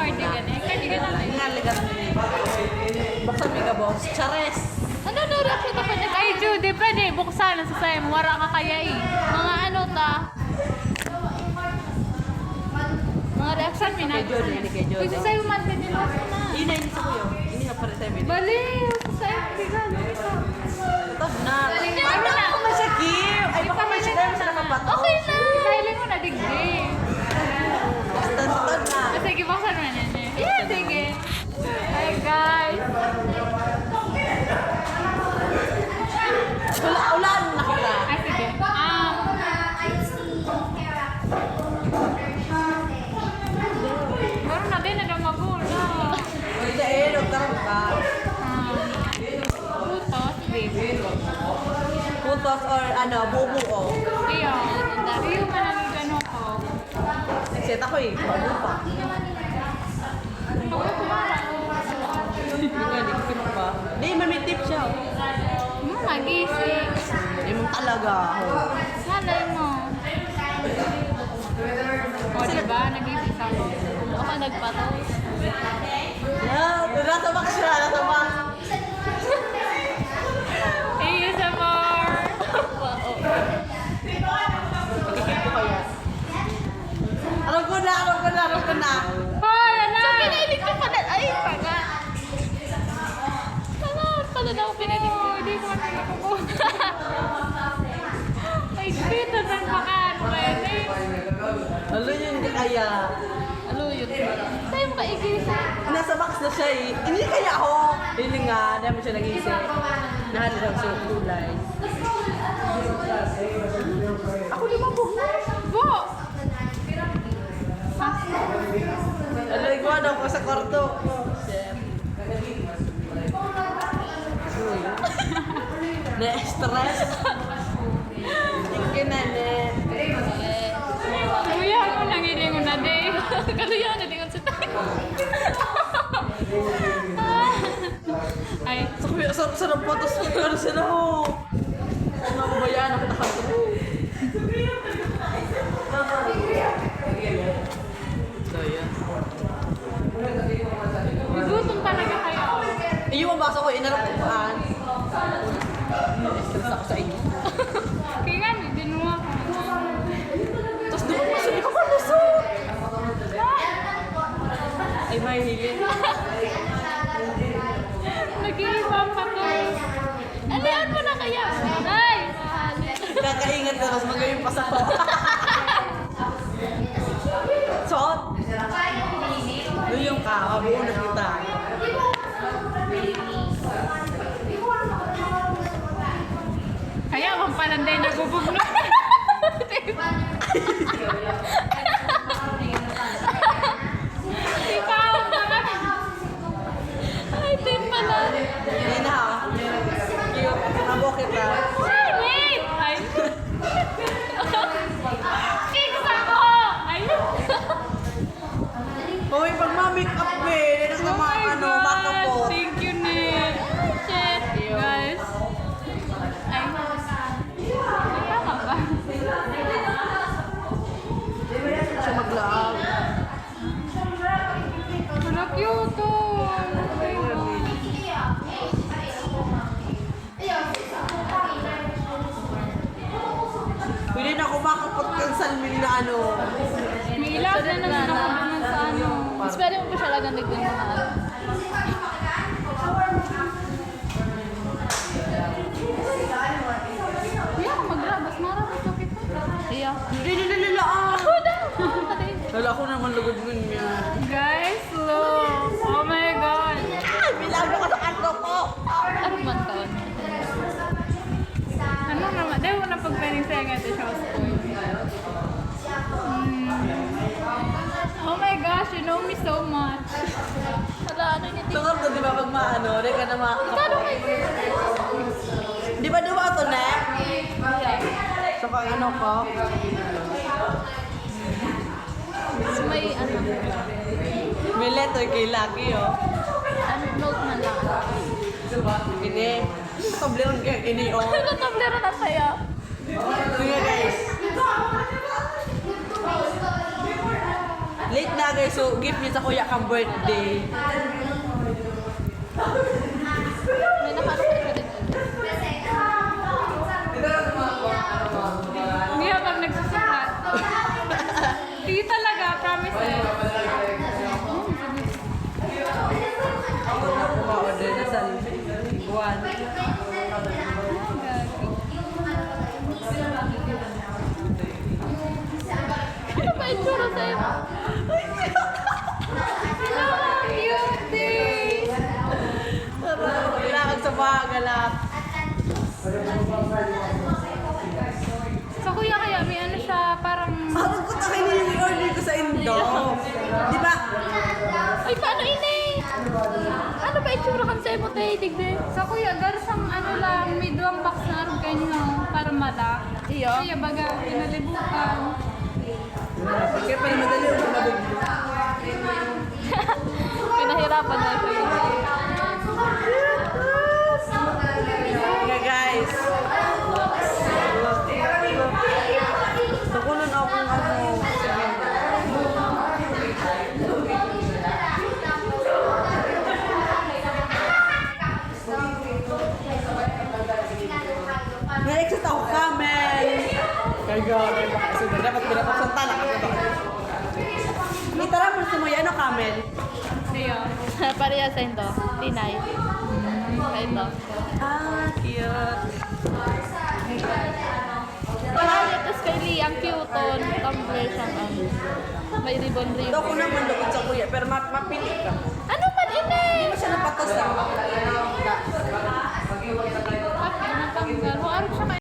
cardigan eh. Cardigan natin. Naligat ni. Buksan mi ka, boss. Chares! Ano na reaction ako niya? Ay, Judy, pwede. Buksan na sa sayo mo. Wara ka kaya eh. Mga ano ta. Mga reaction mi na. Kay Judy, hindi kay Judy. Pwede sa'yo man din nila na. Ina, hindi sa kuyo. Hindi ka para tayo. Baliw. Sa FB ka. Ito na. Galing niya. Ay, baka ako masakit. Ay, baka masakit sa nakapato. Okay na. Kailin mo na digdi. Basta ito na. Sige, buksan mo na niya. Yeah, sige. Hi guys. Ulan na kita. Ay, sige. Meron na din na magula. Hindi eh, doktor ka. Putos, baby. Putos or ano, bubuo. Iyo. Iyo man ang gano ko. Nagset ako eh. Bago pa. Hindi ko pa. Hindi, may tip siya. Magising. Hindi mo talaga. Malay mo. O, diba? Nagising ako. Ako nagpatos. Yeah, nasa box siya. Nasa box. ASMR! Pakikip ko kaya. Alam ko na. Hoy, ano? So, pinailig ka pa na. Ay, paga. Pala na ako pinailig ko. Hindi ko na nakukuha. Ay, sweet. Ang pakaan. Pwede. Ano yun kaya? Ano yun? Sa'yo mo kaigisa. Nasa box na siya eh. Hindi kaya ako. Hindi nga, dahil mo siya nag-iisip. Nahalala siya yung kulay. Ako naman po. Bo! Alay ko daw ko sa kwarto. Na-stress. Kinanin. Kuya, ako nang hindi mo na day. Kaluya na din sa tayo. Ay, Sarap po. Tapos ano sila ho. Ano ba yan? Ako nakato. So, yan. gutom talaga kayo. Yung mabasa ko, inarap ko paan. Na-stress ako sa inyo. Kaya nga, may dinuwa ko. Tapos doon ko sabi ko, lusot! Ay, may hilin. Nag-iiba pa to. Alihan mo na kaya. Ay! Kakaingat na, tapos magaling pa sa ko. Sot! Doon yung ka, mabuo na kita. Kaya, wang palanday nagubog na. Ikaw, ay, din pala. Hindi na ha. Mabo kita. Ay, wait! Ay. Kicks ako! Ay. Hoy, pag ma-make up eh, Oh my ano, God! baka po. Thank you, Nick. Ay, shit, guys. Ay. Tama ba? Siya maglaag. Wala cute, oh. Pwede na ako makapot kang salmin na ano. May ilag na naman ako naman sa ano. Mas pwede mo pa siya lagang ligyan sa ano. Iya, magrabas. Marabas ko kita. Iya. Hindi. Ako na! Lala ko naman lugod mo niya. Guys, look! Oh my God! Ay, bilago ko sa kanto ko. Ano man ka? Ano naman? Dahil mo na pagpending sa'yo nga ito siya sa Oh my gosh, you know me so much. Wala, ano niya dito? Tungar ko, di ba, pag maano, di ka na Kano kayo? Di ba duwa ito, Nek? So, kung ano ko? So may ano? May letter kay Lucky, oh. Ano, note man lang. Ini. Tableron kaya ini, oh. Ano tablero na tayo? Sige, guys. Late na guys, so gift niya sa kuya kang birthday. May nakarap ko din. Hindi habang nagsusukat. Hindi talaga, promise eh. Ako na kuma-order na sa Liguan. Ano ba itsura sa'yo? Ah, cutie! Kailangan sa mga galap. Sa kuya kaya may ano siya, parang... Habang ko takin niyo yung order ko sa Indo. Di ba? Ay, paano ini? Ano ba itsura kan sa'yo mo tayo, digbe? Sa kuya, garasang ano lang, may duwang box na arog kayo para mata. Iyo. Kaya baga, pinalibukan. Kaya pala madali ako mabiglo. Pinahirapan na siya. Yeah guys. Nakulon akong ano. Na-excite ako kamel. Kaya gawin ba kasi dapat pinapaksan talak ako ba? Itara mo sa mga ano kamel. Ayun. Pareha sa ito. Tinay. Ito. Ah, cute. Tapos kay Lee, ang cute on. Tumbler siyang may Ito ribbon-ribbon. ko naman lukod sa kuya, pero mapili ka. Ano man ini? Hindi mo siya napatos ah.